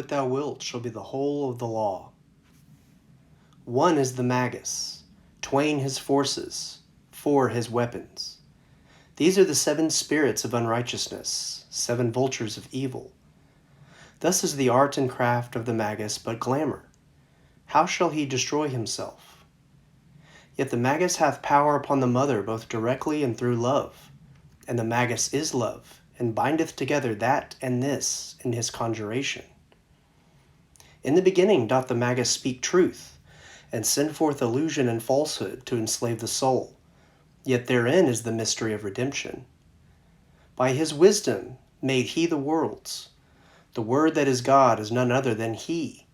what thou wilt shall be the whole of the law. One is the Magus, twain his forces, four his weapons. These are the 7 spirits of unrighteousness, 7 vultures of evil. Thus is the art and craft of the Magus but glamour. How shall he destroy himself? Yet the Magus hath power upon the mother both directly and through love. And the Magus is love, and bindeth together that and this in his conjuration. In the beginning doth the Magus speak truth, and send forth illusion and falsehood to enslave the soul. Yet therein is the mystery of redemption. By his wisdom made he the worlds. The Word that is God is none other than he.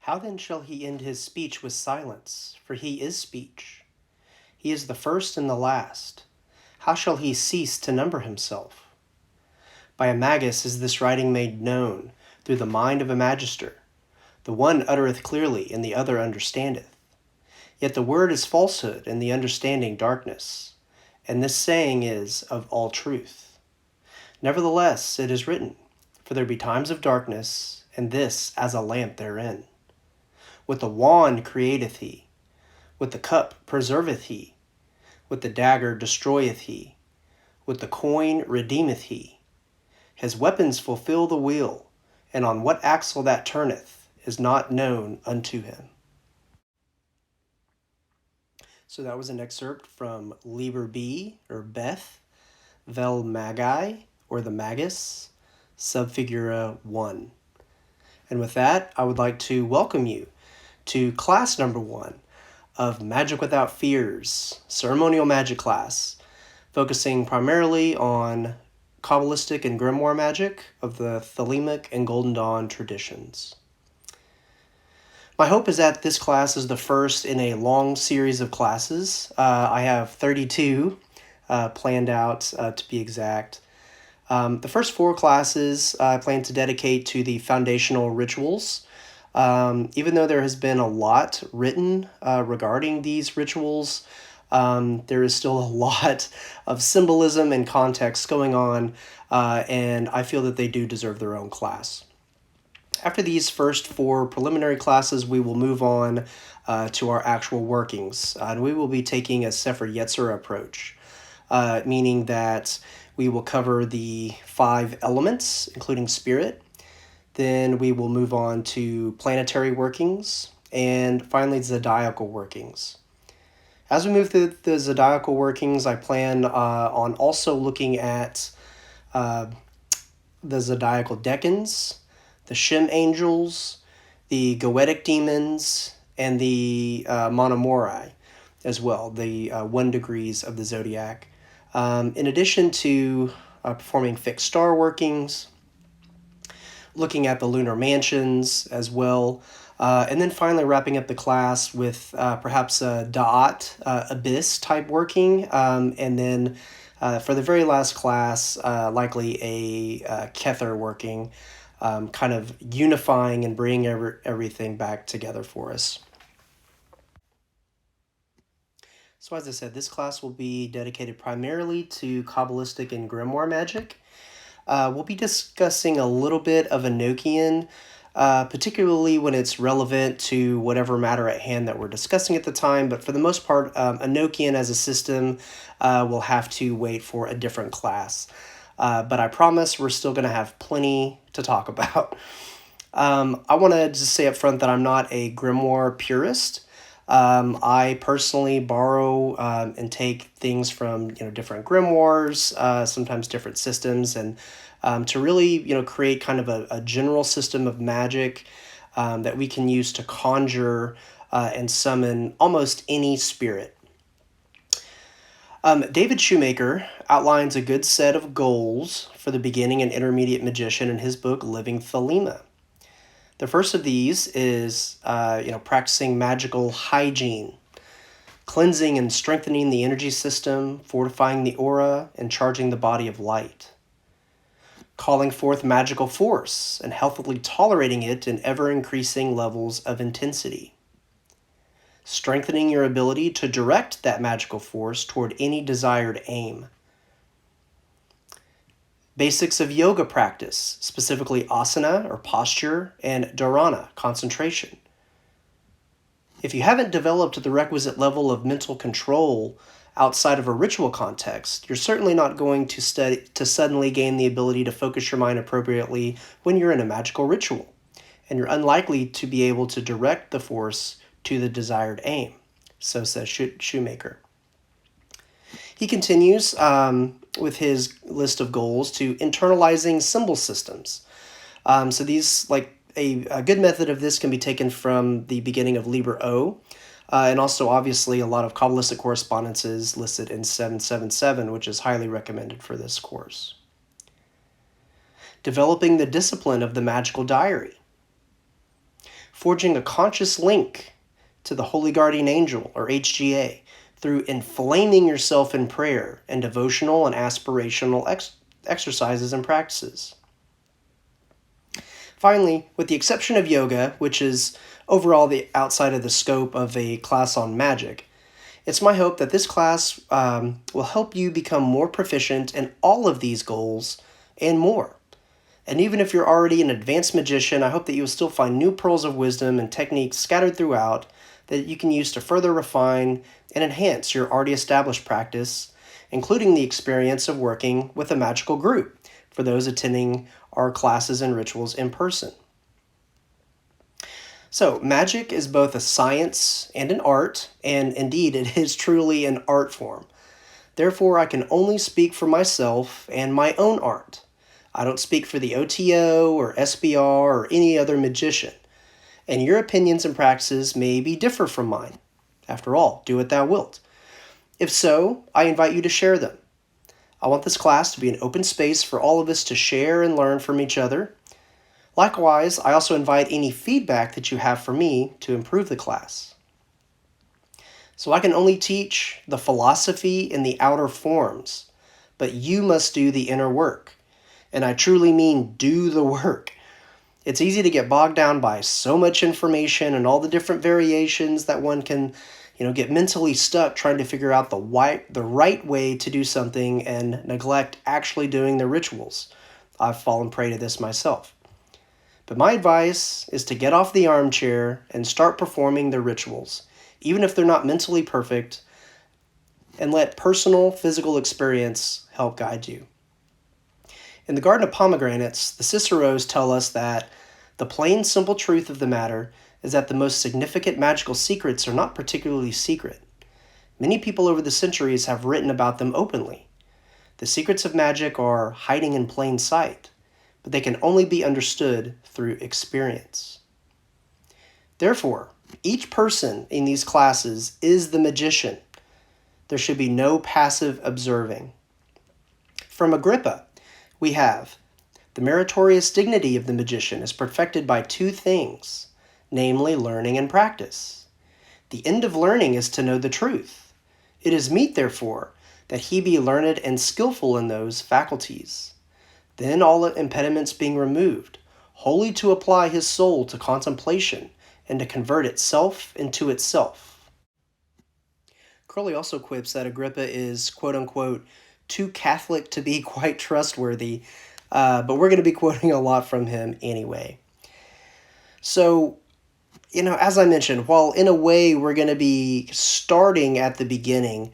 How then shall he end his speech with silence? For he is speech. He is the first and the last. How shall he cease to number himself? By a Magus is this writing made known, through the mind of a magister. The one uttereth clearly, and the other understandeth. Yet the word is falsehood, and the understanding darkness. And this saying is of all truth. Nevertheless, it is written, for there be times of darkness, and this as a lamp therein. With the wand createth he, with the cup preserveth he, with the dagger destroyeth he, with the coin redeemeth he. His weapons fulfill the wheel, and on what axle that turneth is not known unto him. So that was an excerpt from Liber B, or Beth, Vel Magi, or the Magus, Subfigura 1. And with that, I would like to welcome you to class number 1 of Magick Without Fears, Ceremonial Magic class, focusing primarily on Kabbalistic and Grimoire magic of the Thelemic and Golden Dawn traditions. My hope is that this class is the first in a long series of classes. I have 32 planned out to be exact. The first 4 classes I plan to dedicate to the foundational rituals. Even though there has been a lot written regarding these rituals, there is still a lot of symbolism and context going on, and I feel that they do deserve their own class. After these first 4 preliminary classes, we will move on to our actual workings, and we will be taking a Sefer Yetzer approach, meaning that we will cover the 5 elements, including spirit. Then we will move on to planetary workings, and finally zodiacal workings. As we move through the zodiacal workings, I plan on also looking at the zodiacal decans, the Shem angels, the Goetic demons, and the Monomorai as well, the 1 degrees of the zodiac. In addition to performing fixed star workings, looking at the lunar mansions as well, and then finally wrapping up the class with perhaps a Da'at, Abyss type working, and then for the very last class, likely a Kether working, kind of unifying and bringing everything back together for us. So as I said, this class will be dedicated primarily to Kabbalistic and Grimoire magic. We'll be discussing a little bit of Enochian, particularly when it's relevant to whatever matter at hand that we're discussing at the time. But for the most part, Enochian as a system will have to wait for a different class. But I promise we're still going to have plenty to talk about. I want to just say up front that I'm not a grimoire purist. I personally borrow and take things from different grimoires, sometimes different systems, and to really create kind of a general system of magic that we can use to conjure and summon almost any spirit. David Shoemaker outlines a good set of goals for the beginning and intermediate magician in his book Living Thelema. The first of these is, practicing magical hygiene, cleansing and strengthening the energy system, fortifying the aura, and charging the body of light. Calling forth magical force and healthily tolerating it in ever-increasing levels of intensity. Strengthening your ability to direct that magical force toward any desired aim. Basics of yoga practice, specifically asana or posture and dharana, concentration. If you haven't developed the requisite level of mental control outside of a ritual context, you're certainly not going to suddenly gain the ability to focus your mind appropriately when you're in a magical ritual, and you're unlikely to be able to direct the force to the desired aim, so says Shoemaker. He continues with his list of goals to internalizing symbol systems. So these, like a good method of this can be taken from the beginning of Liber O, and also obviously a lot of Kabbalistic correspondences listed in 777, which is highly recommended for this course. Developing the discipline of the magical diary. Forging a conscious link to the Holy Guardian Angel, or HGA, through inflaming yourself in prayer and devotional and aspirational exercises and practices. Finally, with the exception of yoga, which is overall the outside of the scope of a class on magic, it's my hope that this class will help you become more proficient in all of these goals and more. And even if you're already an advanced magician, I hope that you will still find new pearls of wisdom and techniques scattered throughout that you can use to further refine and enhance your already established practice, including the experience of working with a magical group for those attending our classes and rituals in person. So, magic is both a science and an art, and indeed it is truly an art form. Therefore, I can only speak for myself and my own art. I don't speak for the OTO or SBR or any other magician, and your opinions and practices may be differ from mine. After all, do what thou wilt. If so, I invite you to share them. I want this class to be an open space for all of us to share and learn from each other. Likewise, I also invite any feedback that you have for me to improve the class. So I can only teach the philosophy and the outer forms, but you must do the inner work. And I truly mean do the work. It's easy to get bogged down by so much information and all the different variations that one can, get mentally stuck trying to figure out the right way to do something and neglect actually doing the rituals. I've fallen prey to this myself. But my advice is to get off the armchair and start performing the rituals, even if they're not mentally perfect, and let personal physical experience help guide you. In the Garden of Pomegranates, the Ciceros tell us that the plain, simple truth of the matter is that the most significant magical secrets are not particularly secret. Many people over the centuries have written about them openly. The secrets of magic are hiding in plain sight, but they can only be understood through experience. Therefore, each person in these classes is the magician. There should be no passive observing. From Agrippa, we have the meritorious dignity of the magician is perfected by two things, namely learning and practice. The end of learning is to know the truth. It is meet, therefore, that he be learned and skillful in those faculties. Then all impediments being removed, wholly to apply his soul to contemplation and to convert itself into itself. Crowley also quips that Agrippa is, quote-unquote, too Catholic to be quite trustworthy, but we're going to be quoting a lot from him anyway. So, as I mentioned, while in a way we're going to be starting at the beginning,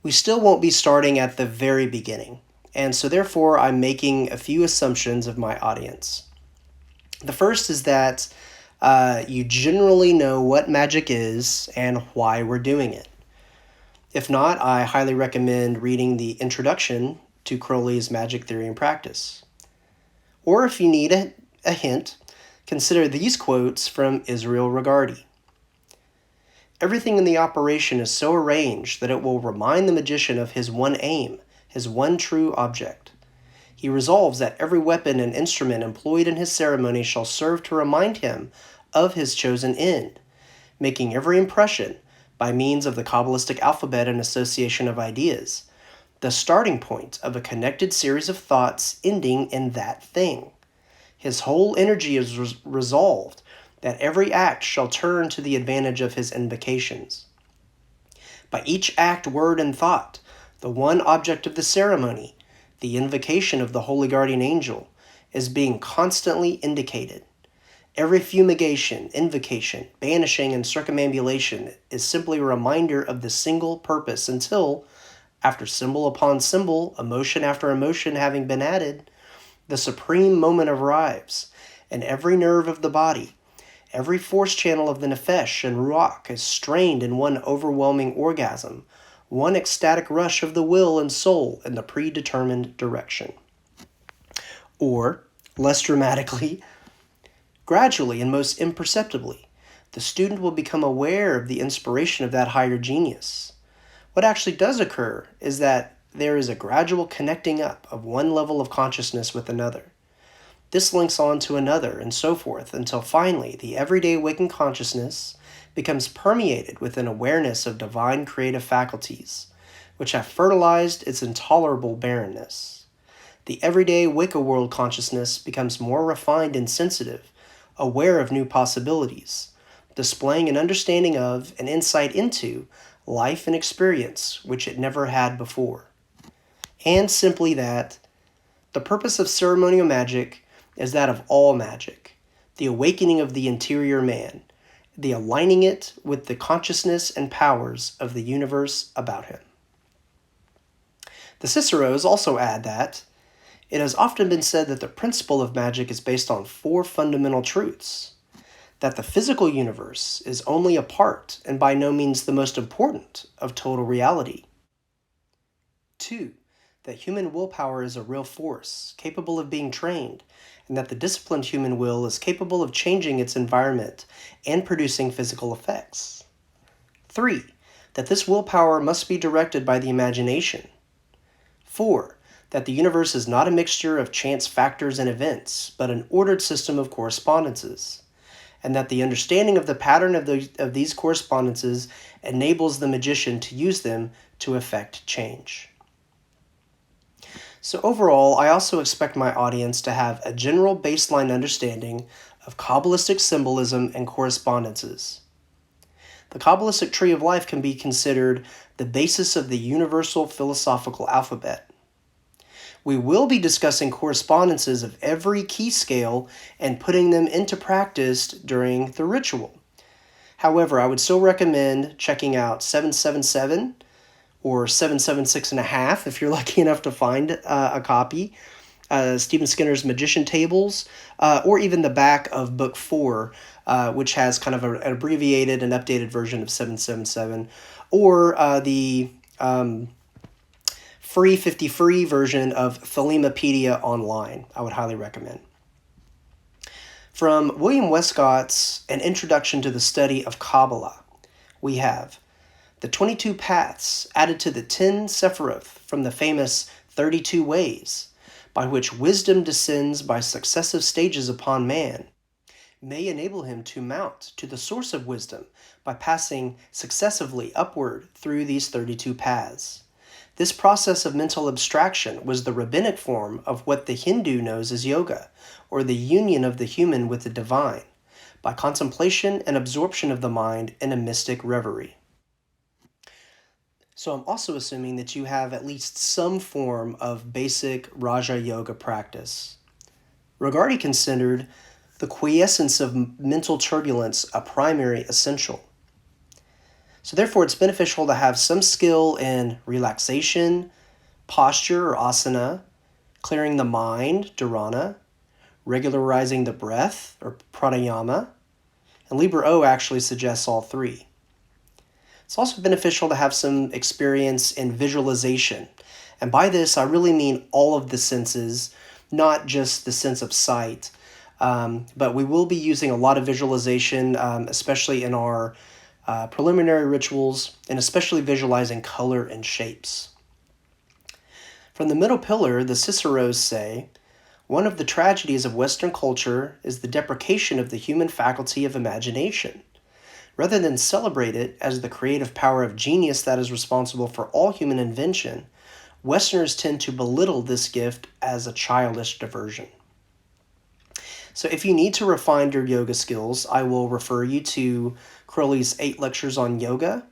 we still won't be starting at the very beginning. And so therefore, I'm making a few assumptions of my audience. The first is that you generally know what magic is and why we're doing it. If not, I highly recommend reading the introduction to Crowley's Magic Theory and Practice. Or if you need a hint, consider these quotes from Israel Regardie. Everything in the operation is so arranged that it will remind the magician of his one aim, his one true object. He resolves that every weapon and instrument employed in his ceremony shall serve to remind him of his chosen end, making every impression, by means of the Kabbalistic alphabet and association of ideas, the starting point of a connected series of thoughts ending in that thing. His whole energy is resolved that every act shall turn to the advantage of his invocations. By each act, word, and thought, the one object of the ceremony, The invocation of the holy guardian angel is being constantly indicated. Every fumigation, invocation, banishing, and circumambulation is simply a reminder of the single purpose until, after symbol upon symbol, emotion after emotion having been added, the supreme moment arrives, and every nerve of the body, every force channel of the nefesh and ruach is strained in one overwhelming orgasm, one ecstatic rush of the will and soul in the predetermined direction. Or, less dramatically, gradually and most imperceptibly, the student will become aware of the inspiration of that higher genius. What actually does occur is that there is a gradual connecting up of one level of consciousness with another. This links on to another, and so forth, until finally the everyday waking consciousness becomes permeated with an awareness of divine creative faculties, which have fertilized its intolerable barrenness. The everyday Wicca world consciousness becomes more refined and sensitive, aware of new possibilities, displaying an understanding of and insight into life and experience which it never had before. And simply that, the purpose of ceremonial magic is that of all magic, the awakening of the interior man, the aligning it with the consciousness and powers of the universe about him. The Ciceros also add that it has often been said that the principle of magic is based on four fundamental truths: that the physical universe is only a part and by no means the most important of total reality. 2. That human willpower is a real force, capable of being trained, and that the disciplined human will is capable of changing its environment and producing physical effects. 3. That this willpower must be directed by the imagination. 4. That the universe is not a mixture of chance factors and events, but an ordered system of correspondences, and that the understanding of the pattern of these correspondences enables the magician to use them to effect change. So overall, I also expect my audience to have a general baseline understanding of Kabbalistic symbolism and correspondences. The Kabbalistic tree of life can be considered the basis of the universal philosophical alphabet. We will be discussing correspondences of every key scale and putting them into practice during the ritual. However, I would still recommend checking out 777 or 776.5 if you're lucky enough to find a copy, Stephen Skinner's Magician Tables, or even the back of Book 4, which has kind of an abbreviated and updated version of 777, or the free version of Thalimapedia online. I would highly recommend. From William Westcott's An Introduction to the Study of Kabbalah, we have the 22 paths added to the 10 Sephiroth from the famous 32 ways, by which wisdom descends by successive stages upon man, may enable him to mount to the source of wisdom by passing successively upward through these 32 paths. This process of mental abstraction was the rabbinic form of what the Hindu knows as yoga, or the union of the human with the divine, by contemplation and absorption of the mind in a mystic reverie. So I'm also assuming that you have at least some form of basic Raja Yoga practice. Rigardi considered the quiescence of mental turbulence a primary essential. So therefore, it's beneficial to have some skill in relaxation, posture or asana, clearing the mind, dharana, regularizing the breath or pranayama, and Liber O actually suggests all three. It's also beneficial to have some experience in visualization. And by this, I really mean all of the senses, not just the sense of sight. But we will be using a lot of visualization, especially in our preliminary rituals, and especially visualizing color and shapes. From the middle pillar, the Ciceros say, one of the tragedies of Western culture is the deprecation of the human faculty of imagination. Rather than celebrate it as the creative power of genius that is responsible for all human invention, Westerners tend to belittle this gift as a childish diversion. So if you need to refine your yoga skills, I will refer you to Crowley's 8 lectures on yoga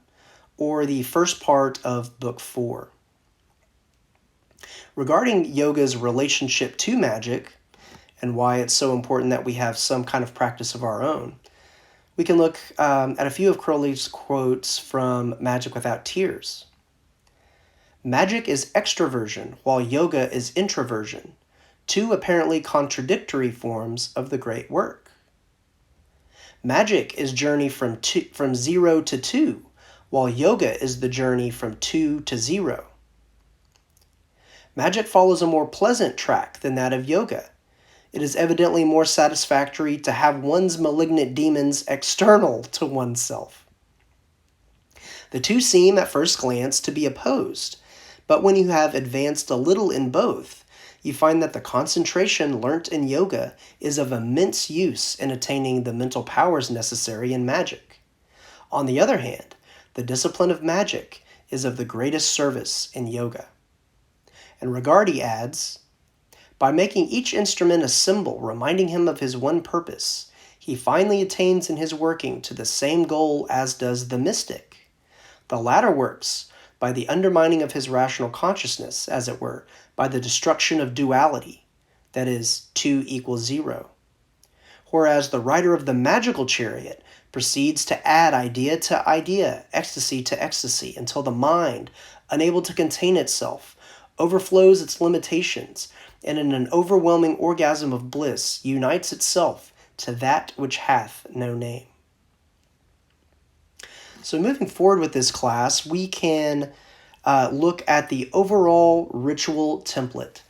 or the first part of Book 4. Regarding yoga's relationship to magic, and why it's so important that we have some kind of practice of our own, we can look at a few of Crowley's quotes from Magick Without Tears. Magic is extroversion, while yoga is introversion, two apparently contradictory forms of the great work. Magic is journey from 0 to 2, while yoga is the journey from 2 to 0. Magic follows a more pleasant track than that of yoga. It is evidently more satisfactory to have one's malignant demons external to oneself. The two seem at first glance to be opposed, but when you have advanced a little in both, you find that the concentration learnt in yoga is of immense use in attaining the mental powers necessary in magic. On the other hand, the discipline of magic is of the greatest service in yoga. And Regardi adds, by making each instrument a symbol reminding him of his one purpose, he finally attains in his working to the same goal as does the mystic. The latter works by the undermining of his rational consciousness, as it were, by the destruction of duality, that is, 2 equals 0. Whereas the rider of the magical chariot proceeds to add idea to idea, ecstasy to ecstasy, until the mind, unable to contain itself, overflows its limitations, and in an overwhelming orgasm of bliss unites itself to that which hath no name. So moving forward with this class, we can look at the overall ritual template.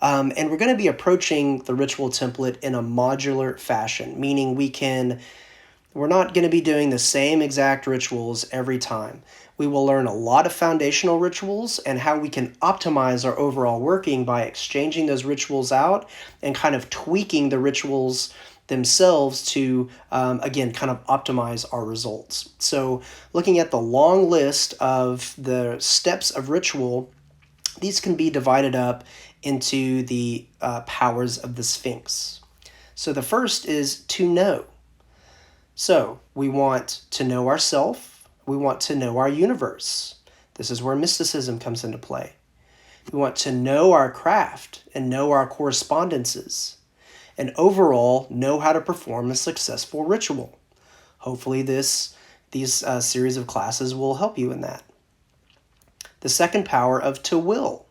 And we're going to be approaching the ritual template in a modular fashion, meaning we're not going to be doing the same exact rituals every time. We will learn a lot of foundational rituals and how we can optimize our overall working by exchanging those rituals out and kind of tweaking the rituals themselves to, again, kind of optimize our results. So looking at the long list of the steps of ritual, these can be divided up into the powers of the Sphinx. So the first is to know. So we want to know ourselves. We want to know our universe. This is where mysticism comes into play. We want to know our craft and know our correspondences, and overall know how to perform a successful ritual. Hopefully these series of classes will help you in that. The second power of to will.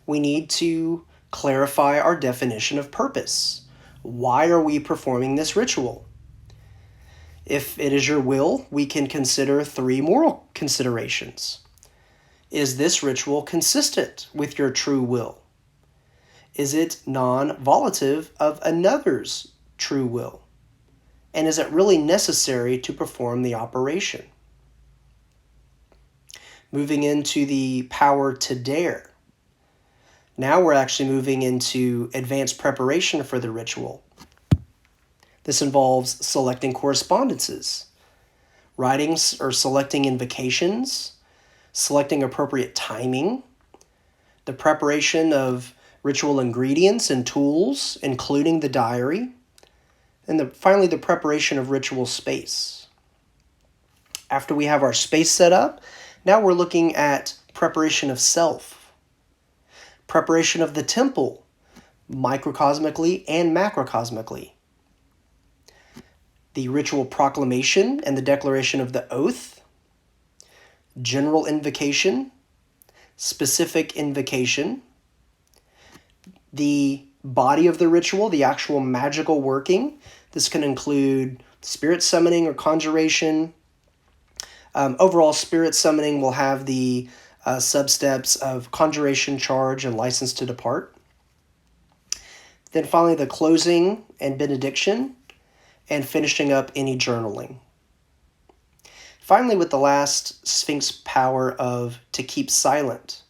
We need to clarify our definition of purpose. Why are we performing this ritual? If it is your will, we can consider 3 moral considerations. Is this ritual consistent with your true will? Is it non-volitive of another's true will? And is it really necessary to perform the operation? Moving into the power to dare. Now we're actually moving into advanced preparation for the ritual. This involves selecting correspondences, writing or selecting invocations, selecting appropriate timing, the preparation of ritual ingredients and tools, including the diary, and finally the preparation of ritual space. After we have our space set up, now we're looking at preparation of self, preparation of the temple, microcosmically and macrocosmically, the ritual proclamation and the declaration of the oath, general invocation, specific invocation, the body of the ritual, the actual magical working. This can include spirit summoning or conjuration. Overall, spirit summoning will have the sub-steps of conjuration, charge, and license to depart. Then finally, the closing and benediction, and finishing up any journaling. Finally, with the last Sphinx power of to keep silent,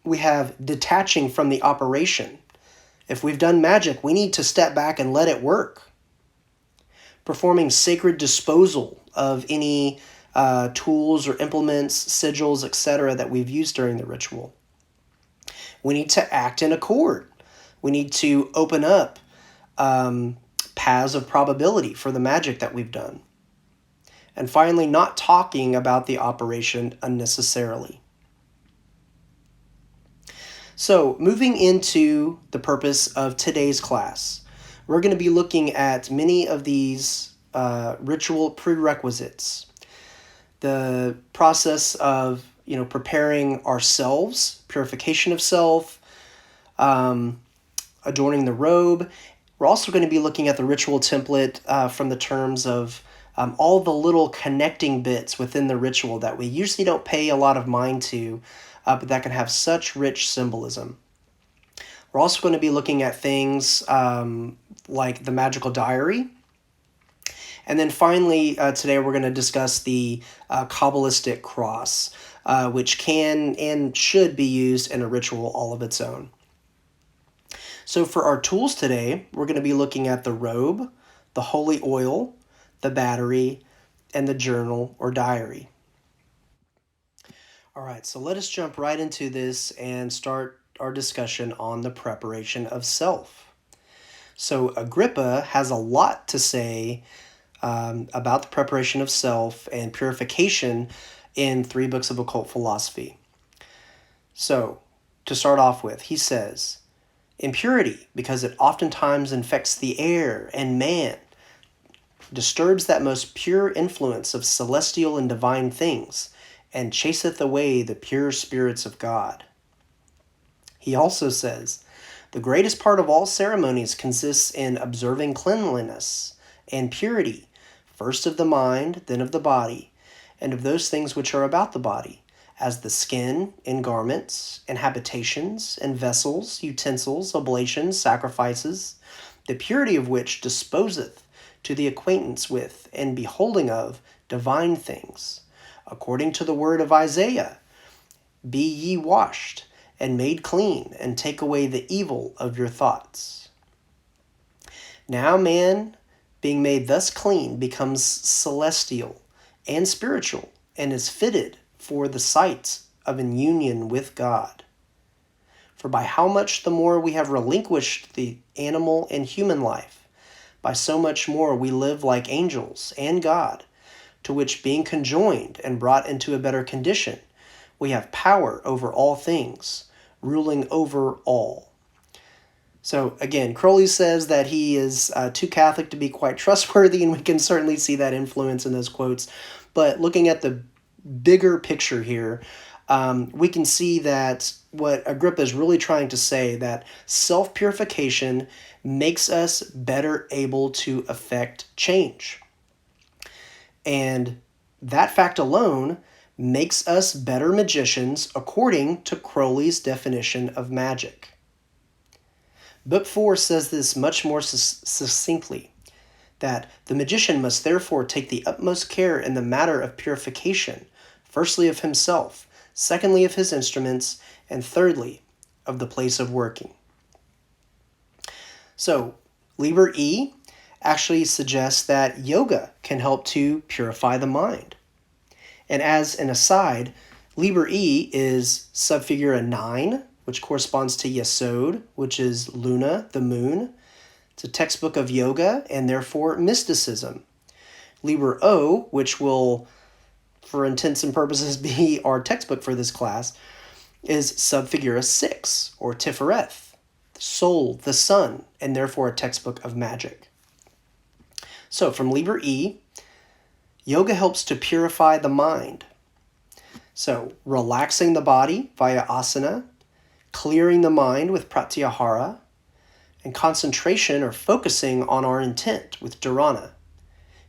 we have detaching from the operation. If we've done magic, we need to step back and let it work. Performing sacred disposal of any tools or implements, sigils, etc. that we've used during the ritual. We need to act in accord. We need to open up paths of probability for the magic that we've done. And finally, not talking about the operation unnecessarily. So, moving into the purpose of today's class, we're going to be looking at many of these ritual prerequisites. The process of preparing ourselves, purification of self, adorning the robe. We're also going to be looking at the ritual template from the terms of all the little connecting bits within the ritual that we usually don't pay a lot of mind to, but that can have such rich symbolism. We're also going to be looking at things like the magical diary. And then finally, today we're going to discuss the Kabbalistic cross, which can and should be used in a ritual all of its own. So for our tools today, we're going to be looking at the robe, the holy oil, the battery, and the journal or diary. All right, so let us jump right into this and start our discussion on the preparation of self. So Agrippa has a lot to say about the preparation of self and purification in 3 books of occult philosophy. So, to start off with, he says, impurity, because it oftentimes infects the air and man, disturbs that most pure influence of celestial and divine things, and chaseth away the pure spirits of God. He also says, the greatest part of all ceremonies consists in observing cleanliness and purity, first of the mind, then of the body, and of those things which are about the body, as the skin, and garments, and habitations, and vessels, utensils, oblations, sacrifices, the purity of which disposeth to the acquaintance with and beholding of divine things. According to the word of Isaiah, be ye washed, and made clean, and take away the evil of your thoughts. Now man, being made thus clean, becomes celestial and spiritual, and is fitted for the sight of an union with God. For by how much the more we have relinquished the animal and human life, by so much more we live like angels and God, to which being conjoined and brought into a better condition, we have power over all things, ruling over all. So again, Crowley says that he is too Catholic to be quite trustworthy, and we can certainly see that influence in those quotes. But looking at the bigger picture here, we can see that what Agrippa is really trying to say, that self-purification makes us better able to affect change. And that fact alone makes us better magicians according to Crowley's definition of magic. Book 4 says this much more succinctly, that the magician must therefore take the utmost care in the matter of purification, firstly of himself, secondly of his instruments, and thirdly of the place of working. So, Liber E actually suggests that yoga can help to purify the mind. And as an aside, Liber E is subfigura 9, which corresponds to Yesod, which is Luna, the moon. It's a textbook of yoga and therefore mysticism. Liber O, which will, for intents and purposes, be our textbook for this class, is subfigura 6, or Tifereth, the soul, the sun, and therefore a textbook of magic. So from Liber E, yoga helps to purify the mind. So relaxing the body via asana, clearing the mind with pratyahara, and concentration or focusing on our intent with dharana.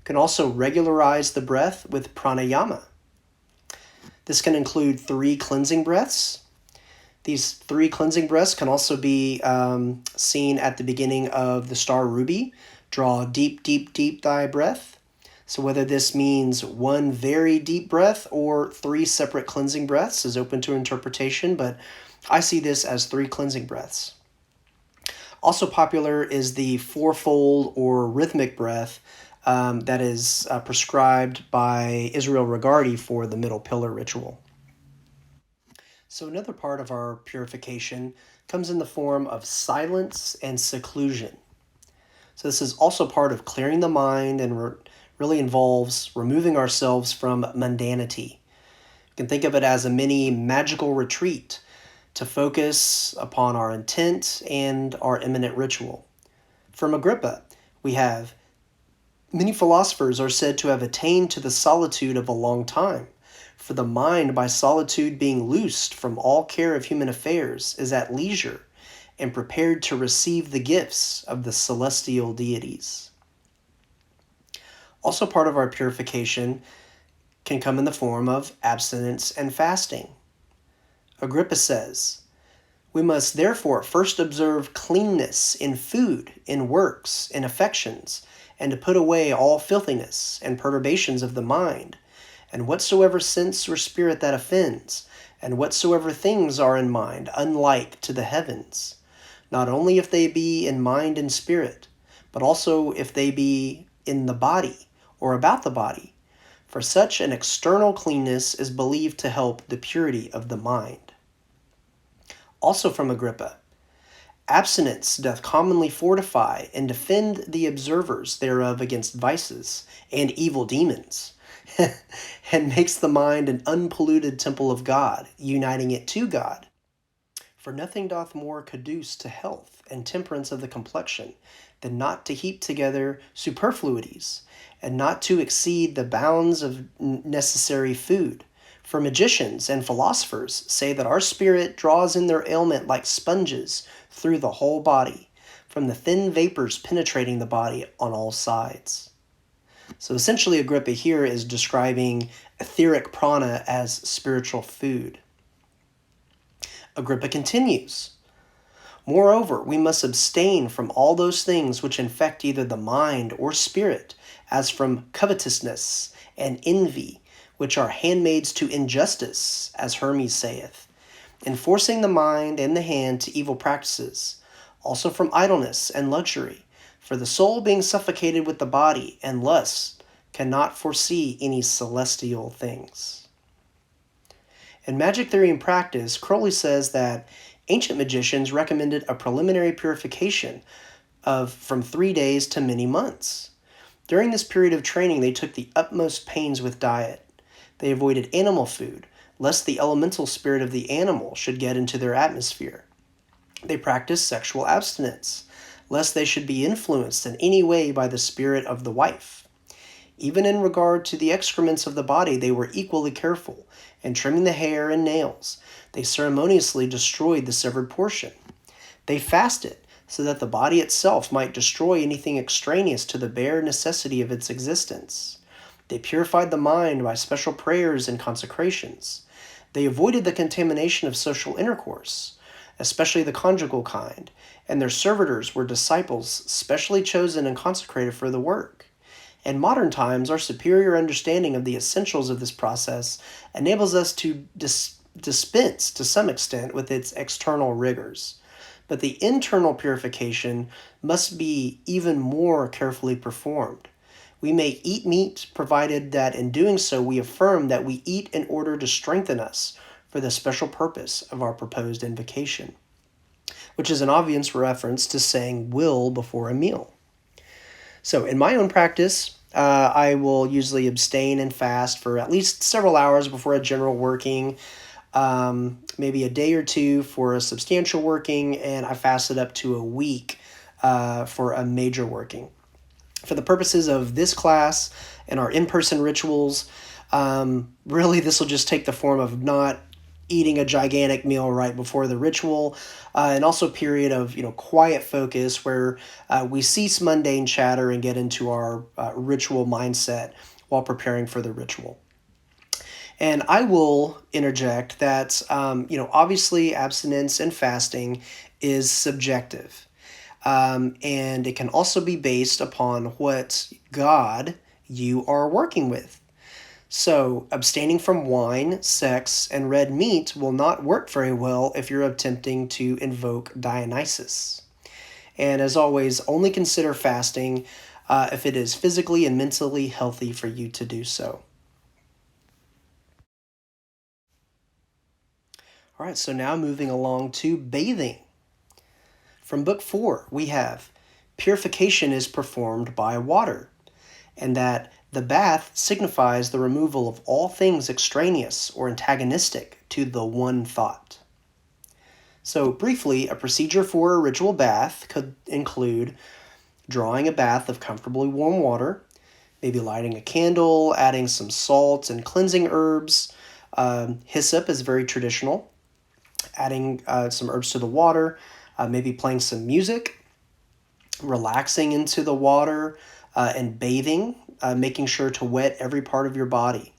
Can also regularize the breath with pranayama. This can include 3 cleansing breaths. These 3 cleansing breaths can also be seen at the beginning of the star ruby. Draw deep, deep, deep thy breath. So whether this means 1 very deep breath or 3 separate cleansing breaths is open to interpretation, but I see this as 3 cleansing breaths. Also popular is the 4-fold or rhythmic breath that is prescribed by Israel Regardie for the middle pillar ritual. So another part of our purification comes in the form of silence and seclusion. So this is also part of clearing the mind and really involves removing ourselves from mundanity. You can think of it as a mini magical retreat to focus upon our intent and our imminent ritual. From Agrippa, we have, many philosophers are said to have attained to the solitude of a long time, for the mind, by solitude being loosed from all care of human affairs, is at leisure and prepared to receive the gifts of the celestial deities. Also, part of our purification can come in the form of abstinence and fasting. Agrippa says, "We must therefore first observe cleanness in food, in works, in affections, and to put away all filthiness and perturbations of the mind, and whatsoever sense or spirit that offends, and whatsoever things are in mind unlike to the heavens, not only if they be in mind and spirit, but also if they be in the body, or about the body, for such an external cleanness is believed to help the purity of the mind." Also from Agrippa, "Abstinence doth commonly fortify and defend the observers thereof against vices and evil demons, and makes the mind an unpolluted temple of God, uniting it to God. For nothing doth more conduce to health and temperance of the complexion than not to heap together superfluities, and not to exceed the bounds of necessary food. For magicians and philosophers say that our spirit draws in their ailment like sponges through the whole body, from the thin vapors penetrating the body on all sides." So essentially, Agrippa here is describing etheric prana as spiritual food. Agrippa continues, "Moreover, we must abstain from all those things which infect either the mind or spirit, as from covetousness and envy, which are handmaids to injustice, as Hermes saith, enforcing the mind and the hand to evil practices, also from idleness and luxury, for the soul being suffocated with the body and lust cannot foresee any celestial things." In Magic Theory and Practice, Crowley says that ancient magicians recommended a preliminary purification of from 3 days to many months. During this period of training, they took the utmost pains with diet. They avoided animal food, lest the elemental spirit of the animal should get into their atmosphere. They practiced sexual abstinence, lest they should be influenced in any way by the spirit of the wife. Even in regard to the excrements of the body, they were equally careful. In trimming the hair and nails, they ceremoniously destroyed the severed portion. They fasted, so that the body itself might destroy anything extraneous to the bare necessity of its existence. They purified the mind by special prayers and consecrations. They avoided the contamination of social intercourse, especially the conjugal kind, and their servitors were disciples specially chosen and consecrated for the work. In modern times, our superior understanding of the essentials of this process enables us to dispense to some extent with its external rigors. But the internal purification must be even more carefully performed. We may eat meat, provided that in doing so we affirm that we eat in order to strengthen us for the special purpose of our proposed invocation, which is an obvious reference to saying will before a meal. So in my own practice, I will usually abstain and fast for at least several hours before a general working, maybe a day or two for a substantial working, and I fasted up to a week for a major working. For the purposes of this class and our in-person rituals, really this will just take the form of not eating a gigantic meal right before the ritual, and also a period of quiet focus where we cease mundane chatter and get into our ritual mindset while preparing for the ritual. And I will interject that obviously abstinence and fasting is subjective, and it can also be based upon what God you are working with. So, abstaining from wine, sex, and red meat will not work very well if you're attempting to invoke Dionysus. And as always, only consider fasting if it is physically and mentally healthy for you to do so. All right, so now moving along to bathing. From Book 4, we have purification is performed by water, and that the bath signifies the removal of all things extraneous or antagonistic to the one thought. So briefly, a procedure for a ritual bath could include drawing a bath of comfortably warm water, maybe lighting a candle, adding some salt and cleansing herbs. Hyssop is very traditional, adding some herbs to the water, maybe playing some music, relaxing into the water, and bathing, making sure to wet every part of your body.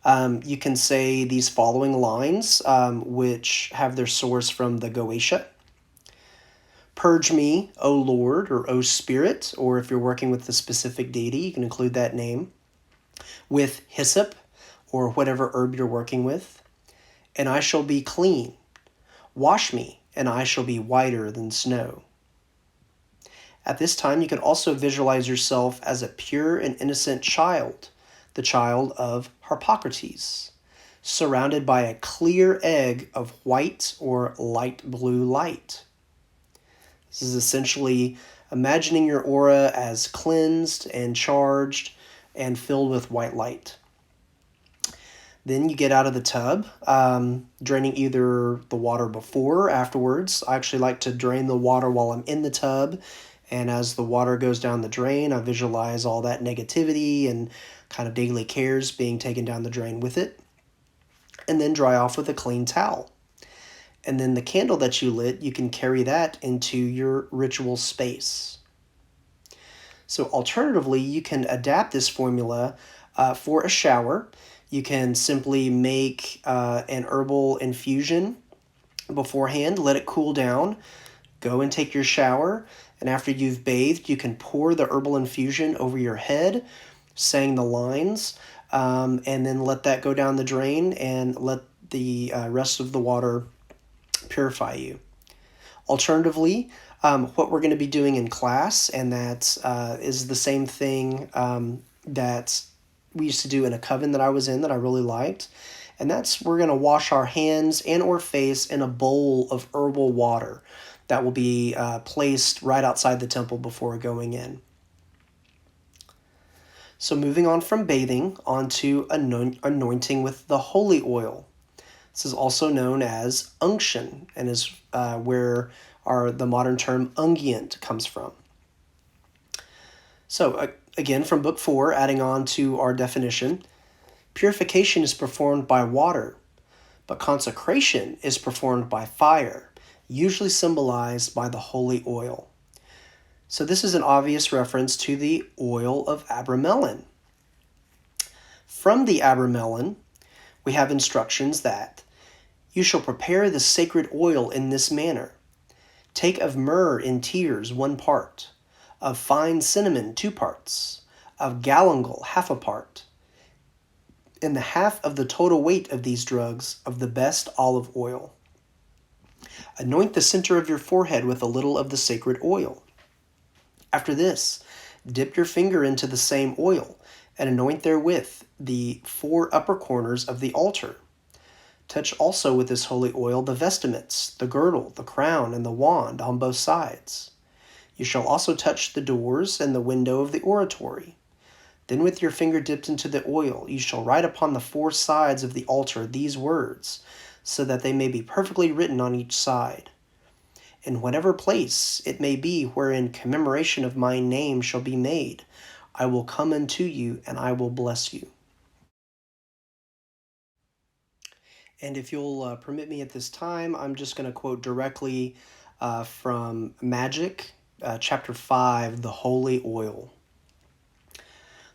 You can say these following lines, which have their source from the Goetia. Purge me, O Lord, or O Spirit, or if you're working with the specific deity, you can include that name, with hyssop, or whatever herb you're working with, and I shall be clean. Wash me, and I shall be whiter than snow. At this time, you can also visualize yourself as a pure and innocent child, the child of Harpocrates, surrounded by a clear egg of white or light blue light. This is essentially imagining your aura as cleansed and charged and filled with white light. Then you get out of the tub, draining either the water before or afterwards. I actually like to drain the water while I'm in the tub. And as the water goes down the drain, I visualize all that negativity and kind of daily cares being taken down the drain with it. And then dry off with a clean towel. And then the candle that you lit, you can carry that into your ritual space. So alternatively, you can adapt this formula for a shower. You can simply make an herbal infusion beforehand, let it cool down, go and take your shower, and after you've bathed, you can pour the herbal infusion over your head, saying the lines, and then let that go down the drain and let the rest of the water purify you. Alternatively, what we're going to be doing in class, and that is the same thing that we used to do in a coven that I was in that I really liked, and that's we're going to wash our hands and or face in a bowl of herbal water that will be placed right outside the temple before going in. So moving on from bathing onto anointing with the holy oil. This is also known as unction and is where the modern term unguent comes from. So again, from book 4, adding on to our definition, purification is performed by water, but consecration is performed by fire, usually symbolized by the holy oil. So this is an obvious reference to the oil of Abramelin. From the Abramelin, we have instructions that you shall prepare the sacred oil in this manner. Take of myrrh in tears 1 part, of fine cinnamon 2 parts, of galangal 1/2 part, and the half of the total weight of these drugs of the best olive oil. Anoint the center of your forehead with a little of the sacred oil. After this, dip your finger into the same oil and anoint therewith the 4 upper corners of the altar. Touch also with this holy oil the vestments, the girdle, the crown, and the wand on both sides. You shall also touch the doors and the window of the oratory. Then with your finger dipped into the oil, you shall write upon the 4 sides of the altar these words, so that they may be perfectly written on each side. In whatever place it may be wherein commemoration of my name shall be made, I will come unto you and I will bless you. And if you'll permit me at this time, I'm just going to quote directly from Magick, chapter 5, the holy oil.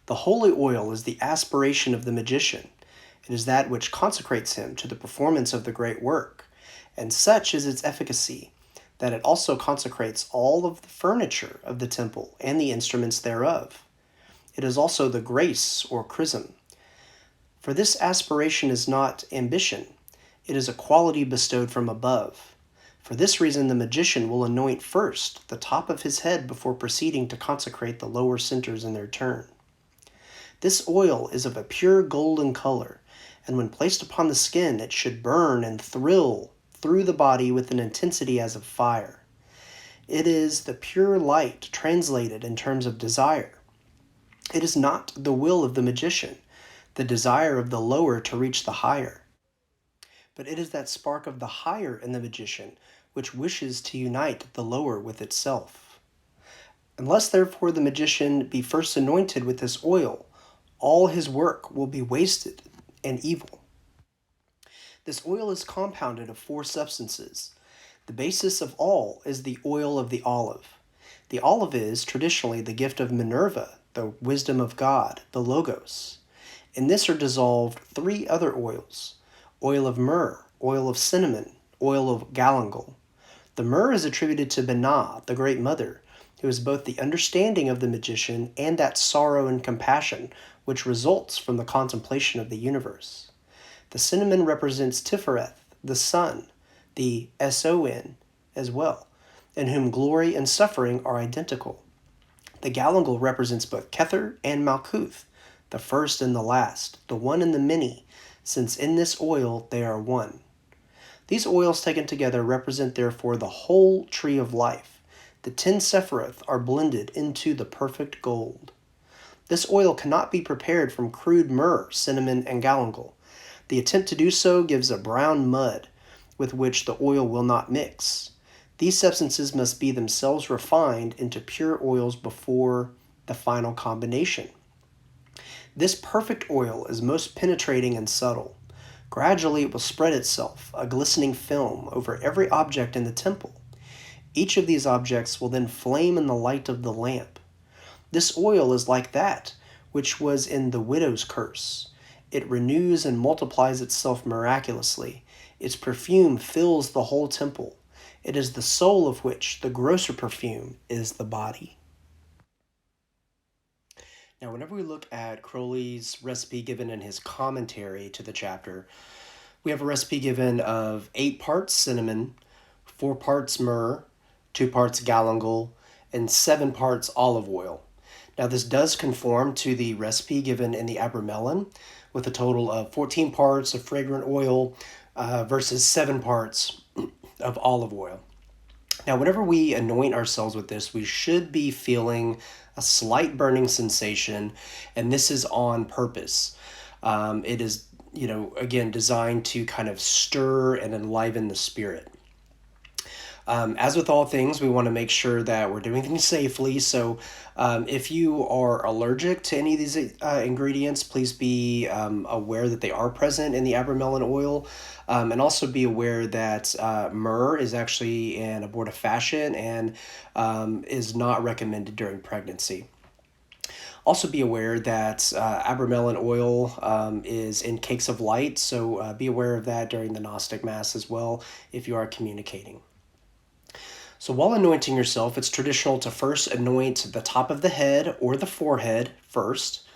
The holy oil is the aspiration of the magician. It is that which consecrates him to the performance of the great work, and such is its efficacy, that it also consecrates all of the furniture of the temple and the instruments thereof. It is also the grace or chrism. For this aspiration is not ambition, it is a quality bestowed from above. For this reason the magician will anoint first the top of his head before proceeding to consecrate the lower centers in their turn. This oil is of a pure golden color, and when placed upon the skin it should burn and thrill through the body with an intensity as of fire. It is the pure light translated in terms of desire. It is not the will of the magician, the desire of the lower to reach the higher, but it is that spark of the higher in the magician which wishes to unite the lower with itself. Unless therefore the magician be first anointed with this oil, all his work will be wasted and evil. This oil is compounded of 4 substances. The basis of all is the oil of the olive. The olive is, traditionally, the gift of Minerva, the wisdom of God, the Logos. In this are dissolved 3 other oils: oil of myrrh, oil of cinnamon, oil of galangal. The myrrh is attributed to Binah, the Great Mother, who is both the understanding of the magician and that sorrow and compassion which results from the contemplation of the universe. The cinnamon represents Tifereth, the sun, the Son as well, in whom glory and suffering are identical. The galangal represents both Kether and Malkuth, the first and the last, the one and the many, since in this oil they are one. These oils taken together represent therefore the whole tree of life. The 10 Sephiroth are blended into the perfect gold. This oil cannot be prepared from crude myrrh, cinnamon, and galangal. The attempt to do so gives a brown mud, with which the oil will not mix. These substances must be themselves refined into pure oils before the final combination. This perfect oil is most penetrating and subtle. Gradually it will spread itself, a glistening film, over every object in the temple. Each of these objects will then flame in the light of the lamp. This oil is like that which was in the widow's curse. It renews and multiplies itself miraculously. Its perfume fills the whole temple. It is the soul of which the grosser perfume is the body. Now, whenever we look at Crowley's recipe given in his commentary to the chapter, we have a recipe given of 8 parts cinnamon, 4 parts myrrh, 2 parts galangal, and 7 parts olive oil. Now, this does conform to the recipe given in the Abramelin, with a total of 14 parts of fragrant oil versus 7 parts of olive oil. Now, whenever we anoint ourselves with this, we should be feeling a slight burning sensation, and this is on purpose. It is, again, designed to kind of stir and enliven the spirit. As with all things, we want to make sure that we're doing things safely. So if you are allergic to any of these ingredients, please be aware that they are present in the Abramelin oil. And also be aware that myrrh is actually an abortive fashion and is not recommended during pregnancy. Also be aware that Abramelin oil is in cakes of light, so be aware of that during the Gnostic Mass as well if you are communicating. So while anointing yourself, it's traditional to first anoint the top of the head or the forehead first,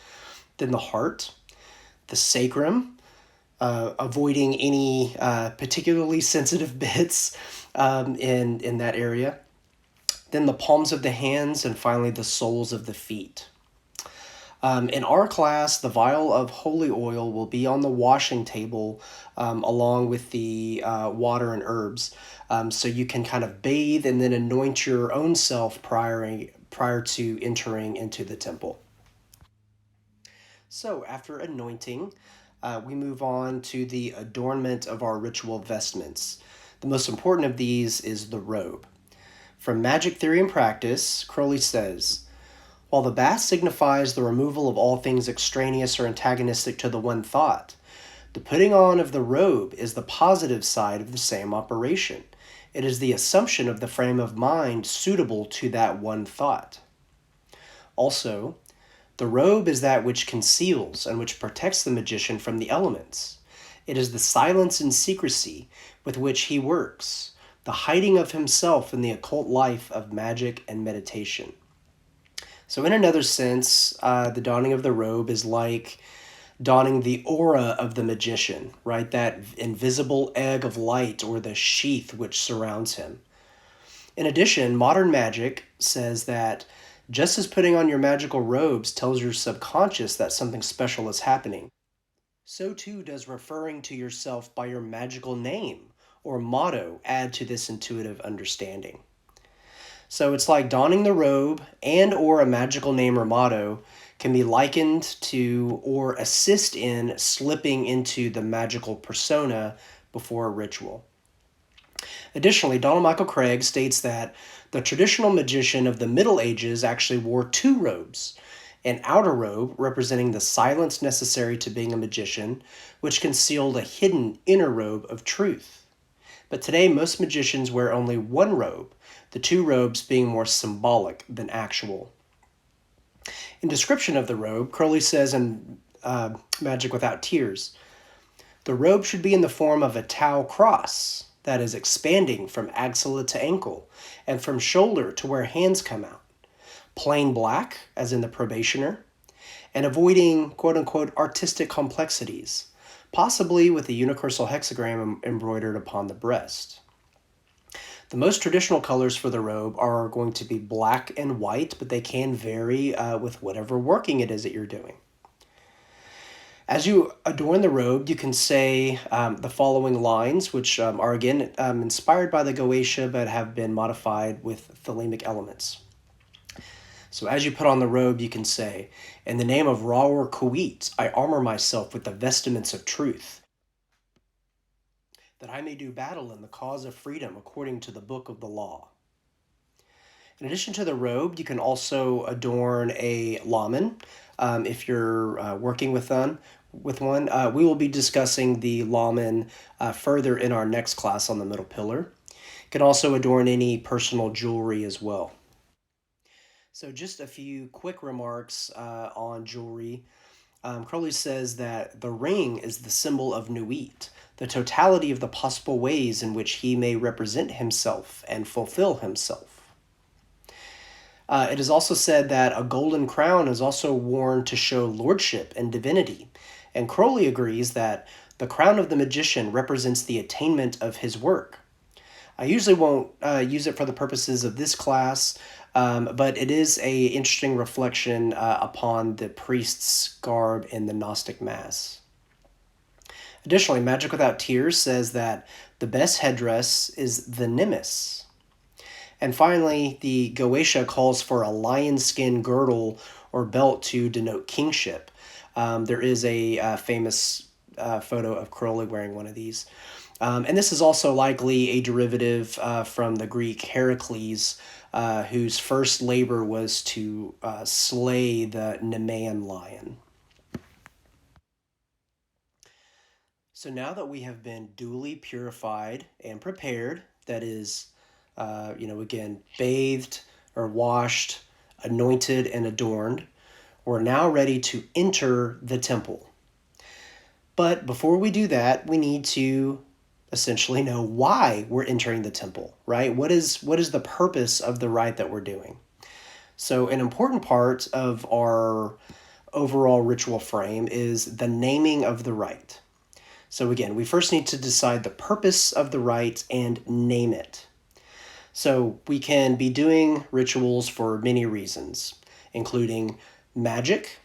then the heart, the sacrum, avoiding any particularly sensitive bits in that area, then the palms of the hands, and finally the soles of the feet. In our class, the vial of holy oil will be on the washing table along with the water and herbs. So you can kind of bathe and then anoint your own self prior to entering into the temple. So after anointing, we move on to the adornment of our ritual vestments. The most important of these is the robe. From Magick Theory and Practice, Crowley says, while the bath signifies the removal of all things extraneous or antagonistic to the one thought, the putting on of the robe is the positive side of the same operation. It is the assumption of the frame of mind suitable to that one thought. Also, the robe is that which conceals and which protects the magician from the elements. It is the silence and secrecy with which he works, the hiding of himself in the occult life of magic and meditation. So in another sense, the donning of the robe is like donning the aura of the magician, right? That invisible egg of light or the sheath which surrounds him. In addition, modern magic says that just as putting on your magical robes tells your subconscious that something special is happening, so too does referring to yourself by your magical name or motto add to this intuitive understanding. So it's like donning the robe and or a magical name or motto can be likened to or assist in slipping into the magical persona before a ritual. Additionally, Donald Michael Craig states that the traditional magician of the Middle Ages actually wore two robes: an outer robe representing the silence necessary to being a magician, which concealed a hidden inner robe of truth. But today, most magicians wear only one robe, the two robes being more symbolic than actual. In description of the robe, Crowley says in Magick Without Tears, the robe should be in the form of a Tau cross, that is, expanding from axilla to ankle, and from shoulder to where hands come out. Plain black, as in the probationer, and avoiding quote-unquote artistic complexities, possibly with a universal hexagram embroidered upon the breast. The most traditional colors for the robe are going to be black and white, but they can vary with whatever working it is that you're doing. As you adorn the robe, you can say the following lines, which are again inspired by the Goetia but have been modified with thelemic elements. So as you put on the robe, you can say, "In the name of Rawr Kuit, I armor myself with the vestments of truth, that I may do battle in the cause of freedom according to the book of the law." In addition to the robe, you can also adorn a lamen if you're working with one. We will be discussing the lamen further in our next class on the middle pillar. You can also adorn any personal jewelry as well. So just a few quick remarks on jewelry. Crowley says that the ring is the symbol of Nuit, the totality of the possible ways in which he may represent himself and fulfill himself. It is also said that a golden crown is also worn to show lordship and divinity, and Crowley agrees that the crown of the magician represents the attainment of his work. I usually won't use it for the purposes of this class, but it is an interesting reflection upon the priest's garb in the Gnostic Mass. Additionally, Magick Without Tears says that the best headdress is the nimbus. And finally, the Goetia calls for a lion skin girdle or belt to denote kingship. There is a famous photo of Crowley wearing one of these. And this is also likely a derivative from the Greek Heracles, whose first labor was to slay the Nemean lion. So now that we have been duly purified and prepared, that is, again, bathed or washed, anointed and adorned, we're now ready to enter the temple. But before we do that, we need to essentially know why we're entering the temple, right? What is the purpose of the rite that we're doing? So an important part of our overall ritual frame is the naming of the rite. So again, we first need to decide the purpose of the rite and name it. So we can be doing rituals for many reasons, including magic,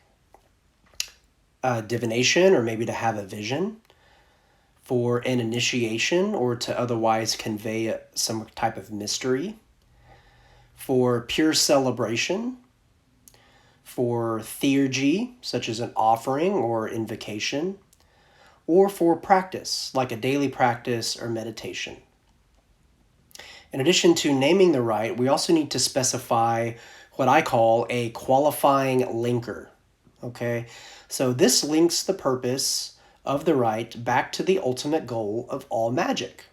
divination, or maybe to have a vision, for an initiation or to otherwise convey some type of mystery, for pure celebration, for theurgy, such as an offering or invocation, or for practice, like a daily practice or meditation. In addition to naming the rite, we also need to specify what I call a qualifying linker. Okay, so this links the purpose of the rite back to the ultimate goal of all magic.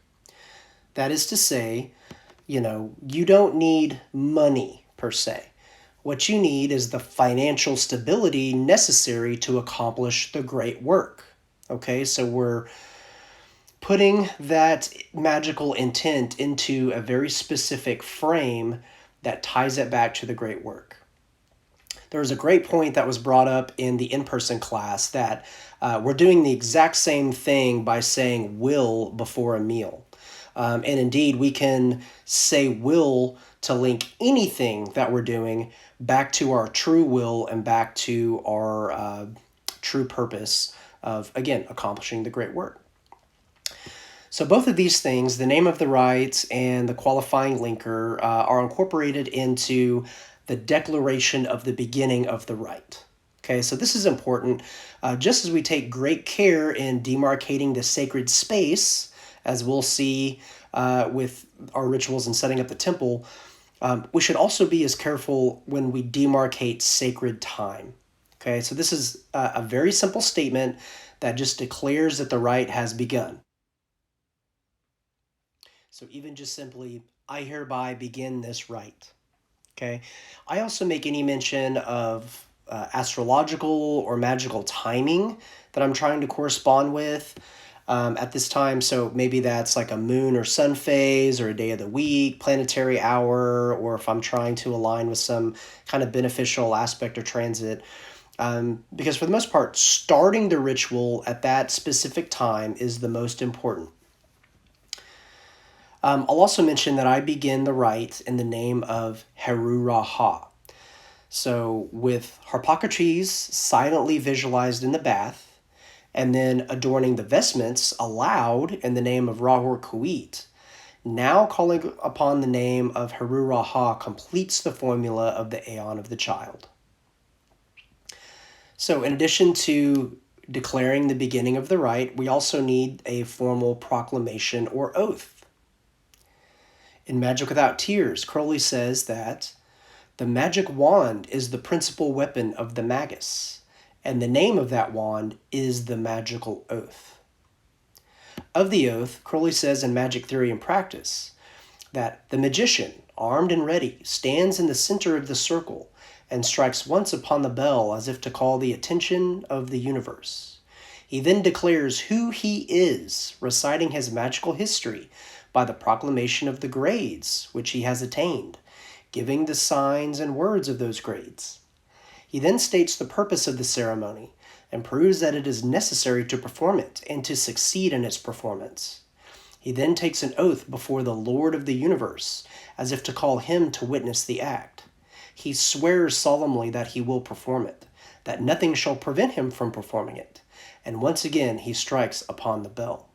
That is to say, you don't need money per se. What you need is the financial stability necessary to accomplish the great work. Okay, so we're putting that magical intent into a very specific frame that ties it back to the great work. There was a great point that was brought up in the in-person class that we're doing the exact same thing by saying will before a meal. And indeed, we can say will to link anything that we're doing back to our true will and back to our true purpose of, again, accomplishing the great work. So both of these things, the name of the rite and the qualifying linker, are incorporated into the declaration of the beginning of the rite. Okay, so this is important. Just as we take great care in demarcating the sacred space as we'll see with our rituals and setting up the temple, we should also be as careful when we demarcate sacred time. Okay, so this is a very simple statement that just declares that the rite has begun. So even just simply, I hereby begin this rite. Okay, I also make any mention of astrological or magical timing that I'm trying to correspond with at this time. So maybe that's like a moon or sun phase or a day of the week, planetary hour, or if I'm trying to align with some kind of beneficial aspect or transit. Because for the most part, starting the ritual at that specific time is the most important. I'll also mention that I begin the rite in the name of Heru Raha. So with Harpocrates silently visualized in the bath, and then adorning the vestments aloud in the name of Rahor Kuit, now calling upon the name of Heru Raha completes the formula of the Aeon of the Child. So in addition to declaring the beginning of the rite, we also need a formal proclamation or oath. In Magick Without Tears, Crowley says that the magic wand is the principal weapon of the magus, and the name of that wand is the magical oath. Of the oath, Crowley says in Magic Theory and Practice that the magician, armed and ready, stands in the center of the circle and strikes once upon the bell as if to call the attention of the universe. He then declares who he is, reciting his magical history by the proclamation of the grades which he has attained, giving the signs and words of those grades. He then states the purpose of the ceremony and proves that it is necessary to perform it and to succeed in its performance. He then takes an oath before the Lord of the universe, as if to call him to witness the act. He swears solemnly that he will perform it, that nothing shall prevent him from performing it, and once again he strikes upon the bell.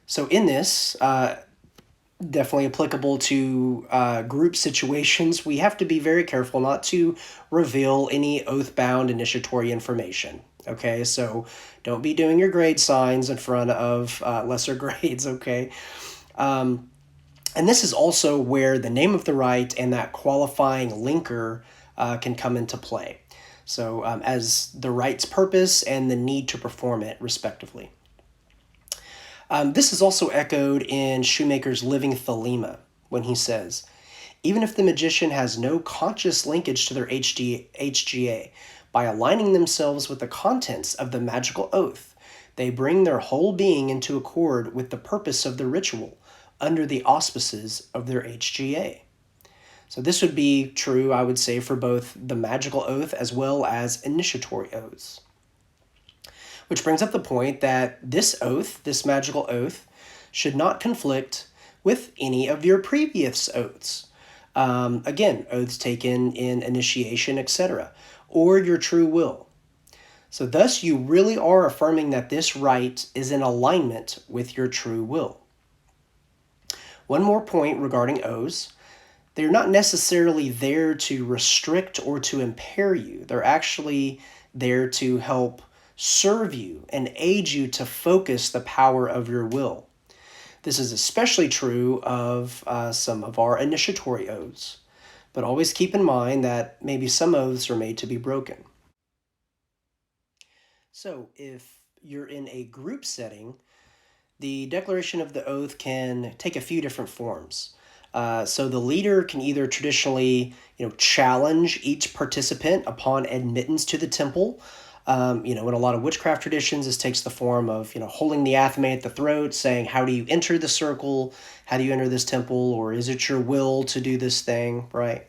So in this, definitely applicable to group situations, we have to be very careful not to reveal any oath-bound initiatory information. Okay, so don't be doing your grade signs in front of lesser grades, okay? And this is also where the name of the rite and that qualifying linker can come into play. So as the rite's purpose and the need to perform it, respectively. This is also echoed in Shoemaker's Living Thelema, when he says, even if the magician has no conscious linkage to their HGA, by aligning themselves with the contents of the magical oath, they bring their whole being into accord with the purpose of the ritual under the auspices of their HGA. So this would be true, I would say, for both the magical oath as well as initiatory oaths. Which brings up the point that this oath, this magical oath, should not conflict with any of your previous oaths. Again, oaths taken in initiation, etc., or your true will. So thus you really are affirming that this rite is in alignment with your true will. One more point regarding oaths. They're not necessarily there to restrict or to impair you. They're actually there to help serve you and aid you to focus the power of your will. This is especially true of some of our initiatory oaths, but always keep in mind that maybe some oaths are made to be broken. So if you're in a group setting, the declaration of the oath can take a few different forms. So the leader can either traditionally, challenge each participant upon admittance to the temple. In a lot of witchcraft traditions, this takes the form of, holding the athame at the throat, saying, how do you enter the circle? How do you enter this temple? Or is it your will to do this thing, right?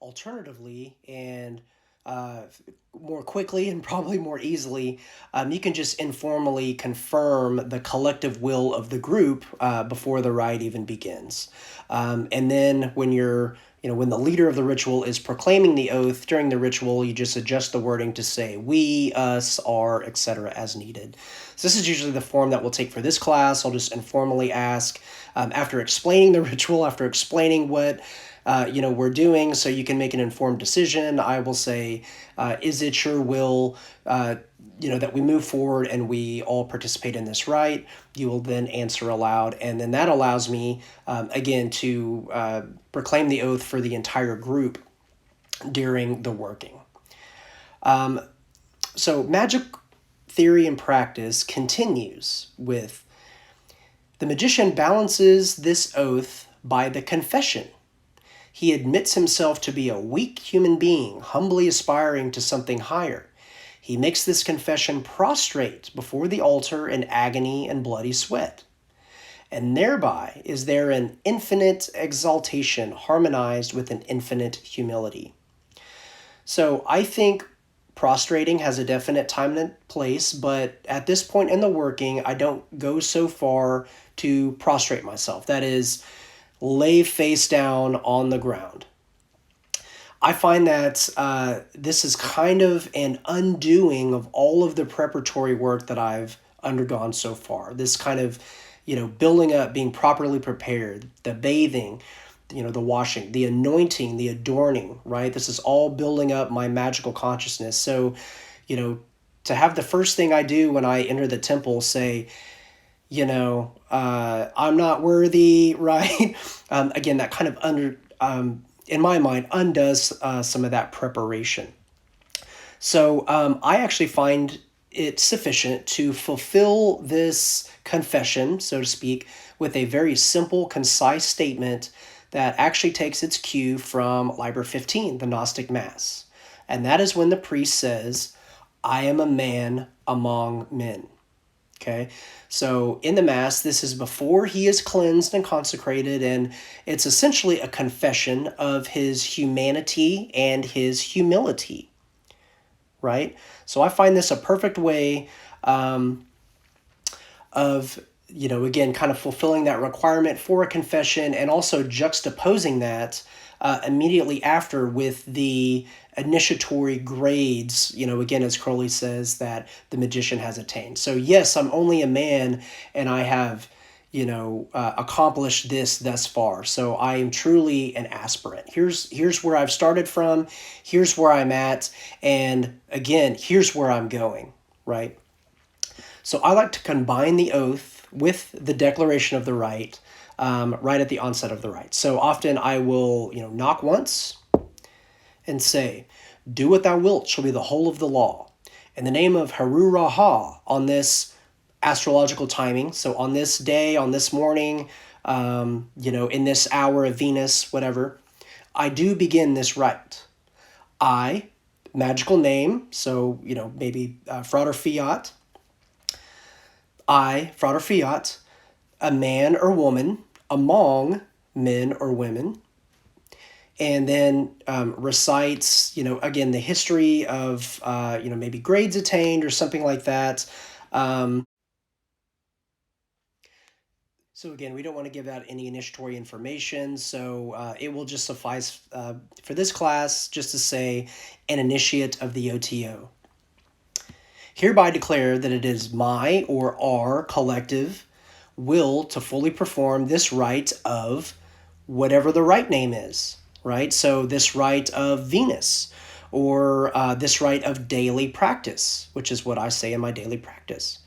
Alternatively, and more quickly and probably more easily, you can just informally confirm the collective will of the group before the rite even begins. And then when when the leader of the ritual is proclaiming the oath during the ritual, you just adjust the wording to say we, us, our, etc. as needed. So this is usually the form that we'll take for this class. I'll just informally ask, after explaining the ritual, after explaining what we're doing, so you can make an informed decision. I will say, is it your will, that we move forward and we all participate in this rite? You will then answer aloud, and then that allows me, again, to proclaim the oath for the entire group during the working. So magic theory and practice continues with the magician balances this oath by the confession. He admits himself to be a weak human being, humbly aspiring to something higher. He makes this confession prostrate before the altar in agony and bloody sweat. And thereby is there an infinite exaltation harmonized with an infinite humility. So I think prostrating has a definite time and place, but at this point in the working, I don't go so far to prostrate myself. That is, lay face down on the ground. I find that this is kind of an undoing of all of the preparatory work that I've undergone so far. This kind of, building up, being properly prepared, the bathing, the washing, the anointing, the adorning, right? This is all building up my magical consciousness. So, to have the first thing I do when I enter the temple say, I'm not worthy, right? Again, that kind of in my mind, undoes some of that preparation. So I actually find it sufficient to fulfill this confession, so to speak, with a very simple, concise statement that actually takes its cue from Liber 15, the Gnostic Mass. And that is when the priest says, I am a man among men. Okay, so in the Mass, this is before he is cleansed and consecrated, and it's essentially a confession of his humanity and his humility, right? So I find this a perfect way of, again, kind of fulfilling that requirement for a confession, and also juxtaposing that immediately after with the initiatory grades, again, as Crowley says, that the magician has attained. So yes, I'm only a man, and I have, accomplished this thus far. So I am truly an aspirant. Here's where I've started from, here's where I'm at, and again, here's where I'm going, right? So I like to combine the oath with the declaration of the rite, right at the onset of the rite. So often I will, knock once and say, do what thou wilt shall be the whole of the law. In the name of Haru Raha, on this astrological timing, so on this day, on this morning, in this hour of Venus, whatever, I do begin this rite. I, magical name, so, maybe Frater Fiat. I, Frater Fiat, a man or woman among men or women, and then recites, again, the history of, maybe grades attained or something like that. So again, we don't want to give out any initiatory information, so it will just suffice for this class just to say an initiate of the OTO. Hereby declare that it is my or our collective will to fully perform this rite of whatever the rite name is, right? So this rite of Venus, or this rite of daily practice, which is what I say in my daily practice,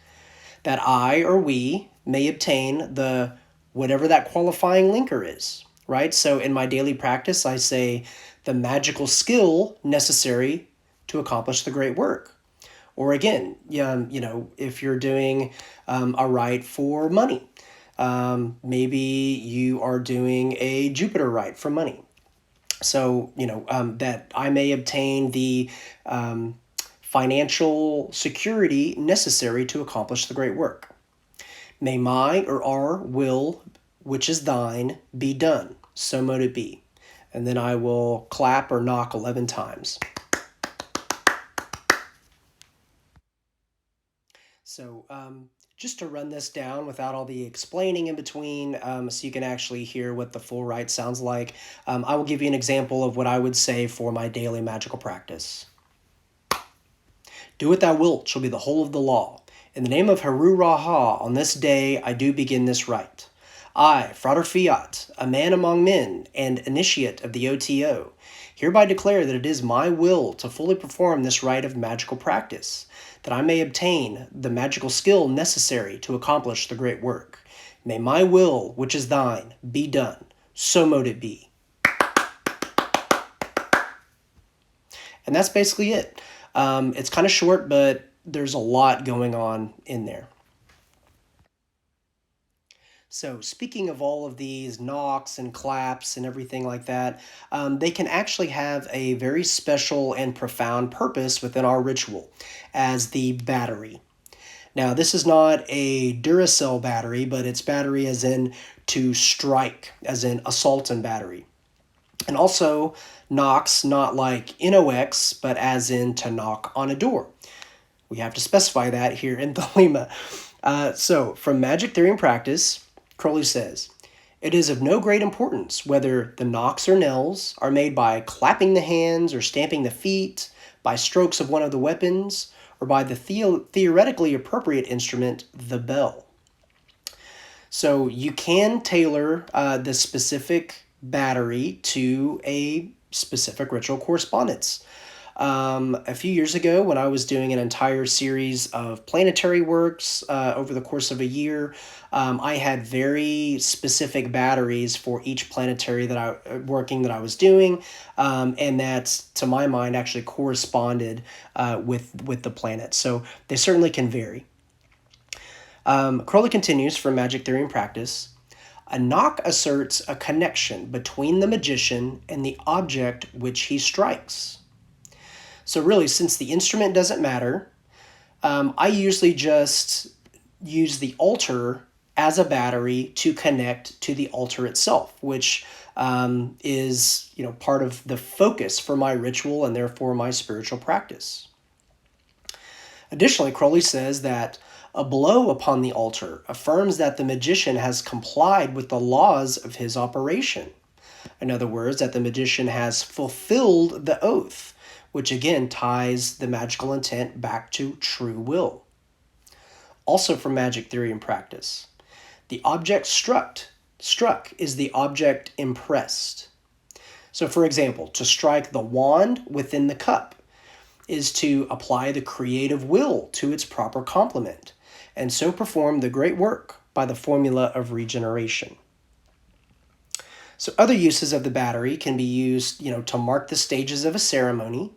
that I or we may obtain the whatever that qualifying linker is, right? So in my daily practice, I say the magical skill necessary to accomplish the great work. Or again, if you're doing a rite for money, maybe you are doing a Jupiter rite for money. So, that I may obtain the financial security necessary to accomplish the great work. May my or our will, which is thine, be done. So mote it be. And then I will clap or knock 11 times. So just to run this down without all the explaining in between, so you can actually hear what the full rite sounds like, I will give you an example of what I would say for my daily magical practice. Do what thou wilt shall be the whole of the law. In the name of Haru Raha, on this day I do begin this rite. I, Frater Fiat, a man among men and initiate of the OTO, hereby declare that it is my will to fully perform this rite of magical practice, that I may obtain the magical skill necessary to accomplish the great work. May my will, which is thine, be done. So mote it be. And that's basically it. It's kind of short, but there's a lot going on in there. So speaking of all of these knocks and claps and everything like that, they can actually have a very special and profound purpose within our ritual as the battery. Now, this is not a Duracell battery, but it's battery as in to strike, as in assault and battery. And also knocks, not like NOx, but as in to knock on a door. We have to specify that here in Thelema. So, from Magic Theory and Practice, Crowley says, it is of no great importance whether the knocks or knells are made by clapping the hands or stamping the feet, by strokes of one of the weapons, or by the theoretically appropriate instrument, the bell. So you can tailor the specific battery to a specific ritual correspondence. A few years ago, when I was doing an entire series of planetary works over the course of a year, I had very specific batteries for each planetary that I was doing, and that, to my mind, actually corresponded with the planet. So they certainly can vary. Crowley continues from Magic Theory and Practice. A knock asserts a connection between the magician and the object which he strikes. So really, since the instrument doesn't matter, I usually just use the altar as a battery to connect to the altar itself, which is part of the focus for my ritual and therefore my spiritual practice. Additionally, Crowley says that a blow upon the altar affirms that the magician has complied with the laws of his operation. In other words, that the magician has fulfilled the oath, which again ties the magical intent back to true will. Also from Magic Theory and Practice, the object struck is the object impressed. So for example, to strike the wand within the cup is to apply the creative will to its proper complement, and so perform the great work by the formula of regeneration. So other uses of the battery can be used, to mark the stages of a ceremony,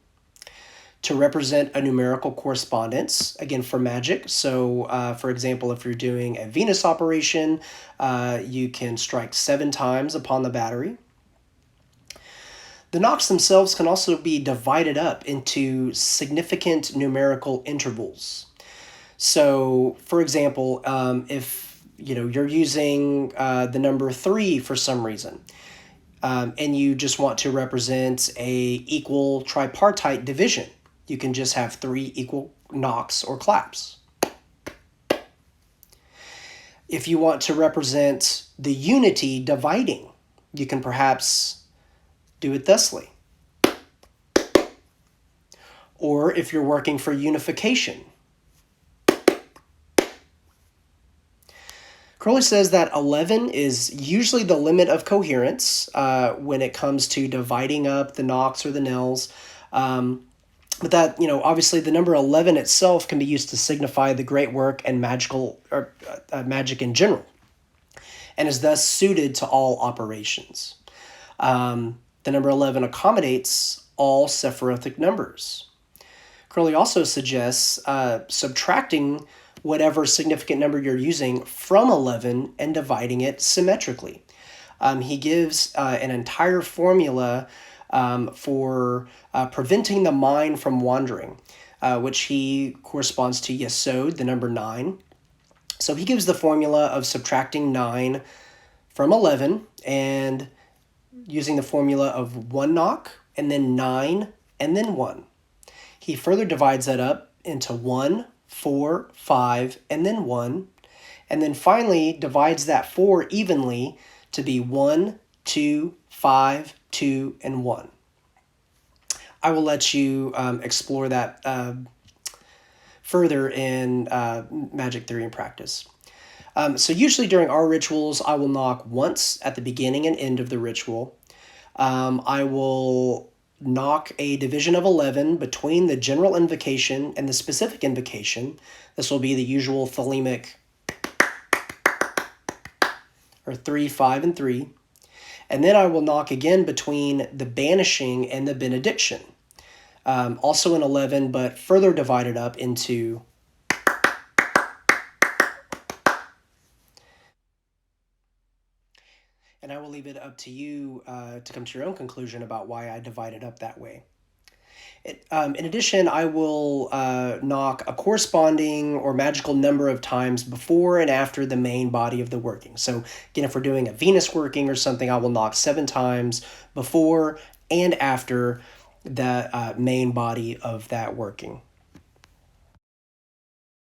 to represent a numerical correspondence, again for magic. So for example, if you're doing a Venus operation, you can strike 7 times upon the battery. The knocks themselves can also be divided up into significant numerical intervals. So, for example, if you're using the number 3 for some reason, and you just want to represent a equal tripartite division, you can just have 3 equal knocks or claps. If you want to represent the unity dividing, you can perhaps do it thusly. Or if you're working for unification. Crowley says that 11 is usually the limit of coherence when it comes to dividing up the knocks or the knells. But that, obviously the number 11 itself can be used to signify the great work and magic in general, and is thus suited to all operations. The number 11 accommodates all Sephirotic numbers. Crowley also suggests subtracting whatever significant number you're using from 11 and dividing it symmetrically. He gives an entire formula for preventing the mind from wandering, which he corresponds to Yesod, the number 9. So he gives the formula of subtracting 9 from 11 and using the formula of 1 knock and then 9 and then 1. He further divides that up into 1, 4, 5, and then 1, and then finally divides that 4 evenly to be 1, 2, 5, 2, and 1. I will let you explore that further in Magic Theory and Practice. So usually during our rituals, I will knock once at the beginning and end of the ritual. I will knock a division of 11 between the general invocation and the specific invocation. This will be the usual thelemic, or 3, 5, and 3. And then I will knock again between the banishing and the benediction. Also in 11, but further divided up into. And I will leave it up to you to come to your own conclusion about why I divide it up that way. In addition, I will knock a corresponding or magical number of times before and after the main body of the working. So again, if we're doing a Venus working or something, I will knock 7 times before and after the main body of that working.